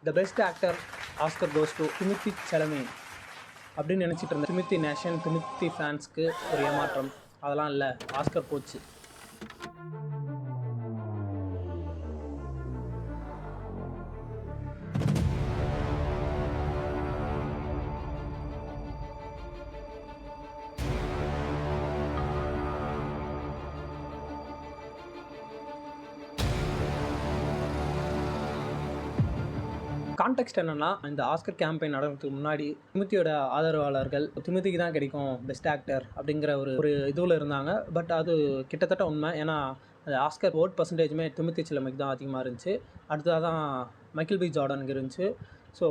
The best actor Oscar goes to Timothee Chalamet அப்படின்னு நினச்சிட்டு இருந்தேன். திமித்தி நேஷன், திமித்தி ஃபேன்ஸ்க்கு ஒரு ஏமாற்றம். அதெல்லாம் இல்லை, ஆஸ்கர் போச்சு. கான்டெக்ஸ்ட் என்னென்னா, இந்த ஆஸ்கர் கேம்பெயின் நடக்கிறதுக்கு முன்னாடி திமித்தியோட ஆதரவாளர்கள் திமித்திக்கு தான் கிடைக்கும் பெஸ்ட் ஆக்டர் அப்படிங்கிற ஒரு இதுவில் இருந்தாங்க. பட் அது கிட்டத்தட்ட உண்மை. ஏன்னா அது ஆஸ்கர் ஓட் பர்சன்டேஜுமே திமித்தி செலமைக்கு தான் அதிகமாக இருந்துச்சு. அடுத்ததாக தான் மைக்கேல் பி ஜார்டனுக்கு இருந்துச்சு. ஸோ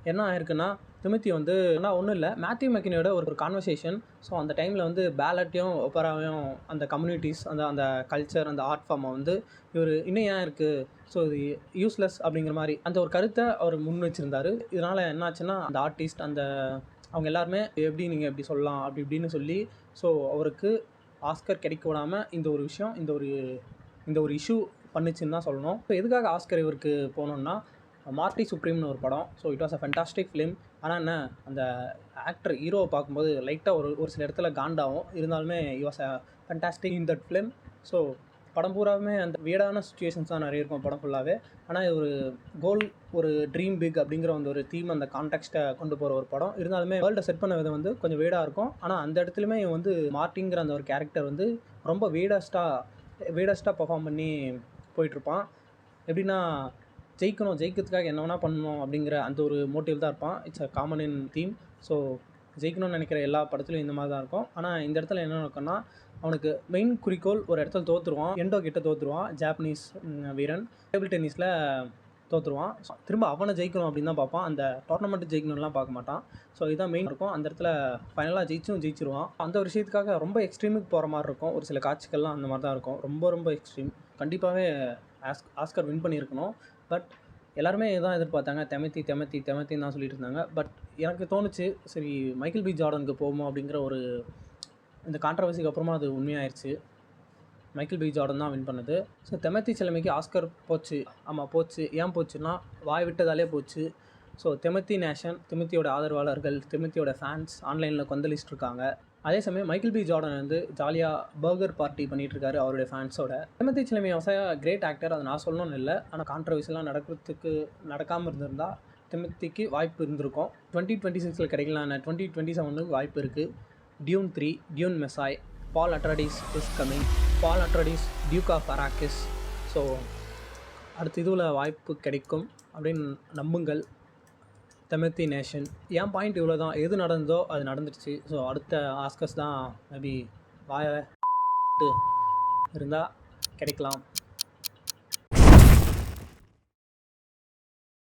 என்ன ஆயிருக்குன்னா, திமித்தி வந்து ஆனால் ஒன்றும் இல்லை, மேத்யூ மெக்கனியோட ஒரு கான்வர்சேஷன். ஸோ அந்த டைமில் வந்து பேலட்டையும் ஒப்பராவையும் அந்த கம்யூனிட்டிஸ் அந்த கல்ச்சர், அந்த ஆர்ட் ஃபார்மை வந்து இவர் இன்னும் ஏன் இருக்குது, ஸோ இது யூஸ்லெஸ் அப்படிங்கிற மாதிரி அந்த ஒரு கருத்தை அவர் முன் வச்சுருந்தார். இதனால் என்னாச்சுன்னா, அந்த ஆர்டிஸ்ட் அவங்க எல்லாருமே நீங்கள் எப்படி சொல்லலாம் அப்படி இப்படின்னு சொல்லி, ஸோ அவருக்கு ஆஸ்கர் கிடைக்க விடாமல் இந்த ஒரு விஷயம் இந்த ஒரு இஷ்யூ பண்ணிச்சுன்னு தான் சொல்லணும். ஸோ எதுக்காக ஆஸ்கர் இவருக்கு போகணுன்னா, மார்ட்டி சுப்ரீம்னு ஒரு படம். So it was a fantastic film. ஆனால் என்ன, அந்த ஆக்டர் ஹீரோவை பார்க்கும்போது லைட்டாக ஒரு சில இடத்துல காண்டாகும். இருந்தாலுமே it was a fantastic in that film. So படம் பூராவுமே அந்த வியர்டான சுச்சுவேஷன்ஸ் தான் நிறைய இருக்கும் படம் ஃபுல்லாகவே. ஆனால் இது ஒரு ட்ரீம் பிக் அப்படிங்கிற ஒரு தீம், அந்த கான்டெக்ஸ்ட்டை கொண்டு போகிற ஒரு படம். இருந்தாலுமே வேர்ல்டை செட் பண்ண விதம் வந்து கொஞ்சம் வீடாக இருக்கும். ஆனால் அந்த இடத்துலையுமே வந்து மார்ட்டிங்கிற அந்த ஒரு கேரக்டர் வந்து ரொம்ப வீடஸ்ட்டாக பர்ஃபார்ம் பண்ணி போயிட்டுருப்பான். எப்படின்னா, ஜெயிக்கிறதுக்காக என்ன வேணால் பண்ணணும் அப்படிங்கிற அந்த ஒரு மோட்டிவ் தான் இருப்பான். It's a common in theme. So ஜெயிக்கணும்னு நினைக்கிற எல்லா படத்துலையும் இந்த மாதிரி தான் இருக்கும். ஆனால் இந்த இடத்துல என்ன நடக்கும்னா, அவனுக்கு மெயின் குறிக்கோள் ஒரு இடத்துல தோற்றுருவான். எண்டோ கிட்ட தோற்றுருவான். ஜாப்பனீஸ் வீரன் டேபிள் டென்னிஸில் தோற்றுருவான். திரும்ப அவனை ஜெயிக்கணும் அப்படின்னு தான் பார்ப்பான். அந்த டோர்னமெண்ட்டு ஜெயிக்கணும்லாம் பார்க்க மாட்டான். ஸோ இதுதான் மெயின் இருக்கும். அந்த இடத்துல ஃபைனலாக ஜெயிச்சிருவான். அந்த ஒரு விஷயத்துக்காக ரொம்ப எக்ஸ்ட்ரீமுக்கு போகிற மாதிரி இருக்கும். ஒரு சில காட்சிகள்லாம் அந்த மாதிரி தான் இருக்கும். ரொம்ப எக்ஸ்ட்ரீம். கண்டிப்பாகவே ஆஸ்கர் வின் பண்ணியிருக்கணும். பட் எல்லாருமே இதான் எதிர்பார்த்தாங்க, தெமத்தின்னு தான் சொல்லிட்டு இருந்தாங்க. பட் எனக்கு தோணுச்சு, சரி மைக்கேல் பி ஜார்டனுக்கு போகுமோ அப்படிங்கிற இந்த கான்ட்ரவர்சிக்கு அப்புறமா அது உண்மையாயிருச்சு. மைக்கேல் பி ஜார்டன் தான் வின் பண்ணது. ஸோ தெமத்தி செலமைக்கு ஆஸ்கர் போச்சு. ஆமாம் போச்சு. ஏன் போச்சுன்னா, வாய் விட்டதாலே போச்சு. ஸோ தெமத்தி நேஷன், திமித்தியோட ஆதரவாளர்கள், திமித்தியோட ஃபேன்ஸ் ஆன்லைனில் கொந்தளிச்சுட்டு இருக்காங்க. அதே சமயம் மைக்கேல் பி ஜார்டன் வந்து ஜாலியாக பர்கர் பார்ட்டி பண்ணிகிட்ருக்காரு அவருடைய ஃபேன்ஸோட. திமித்தி செலமை கிரேட் ஆக்டர், அதை நான் சொல்லணும்னு இல்லை. ஆனால் கான்ட்ரவர்சிலாம் நடக்காமல் இருந்திருந்தால் திமித்திக்கு வாய்ப்பு இருந்திருக்கும். 2026 கிடைக்கலான்னு 2027 வாய்ப்பு இருக்குது. Dune 3, Dune Messiah, Paul Atreides is coming. Paul Atreides, duke of Arrakis. So அடுத்த இதுவில் வாய்ப்பு கிடைக்கும் அப்படின்னு நம்புங்கள். தெமத்தி நேஷன். என் பாயிண்ட் இவ்வளோ தான். எது நடந்ததோ அது நடந்துடுச்சு. ஸோ அடுத்த ஆஸ்கர்ஸ் தான் மேபி வாய இருந்தால் கிடைக்கலாம்.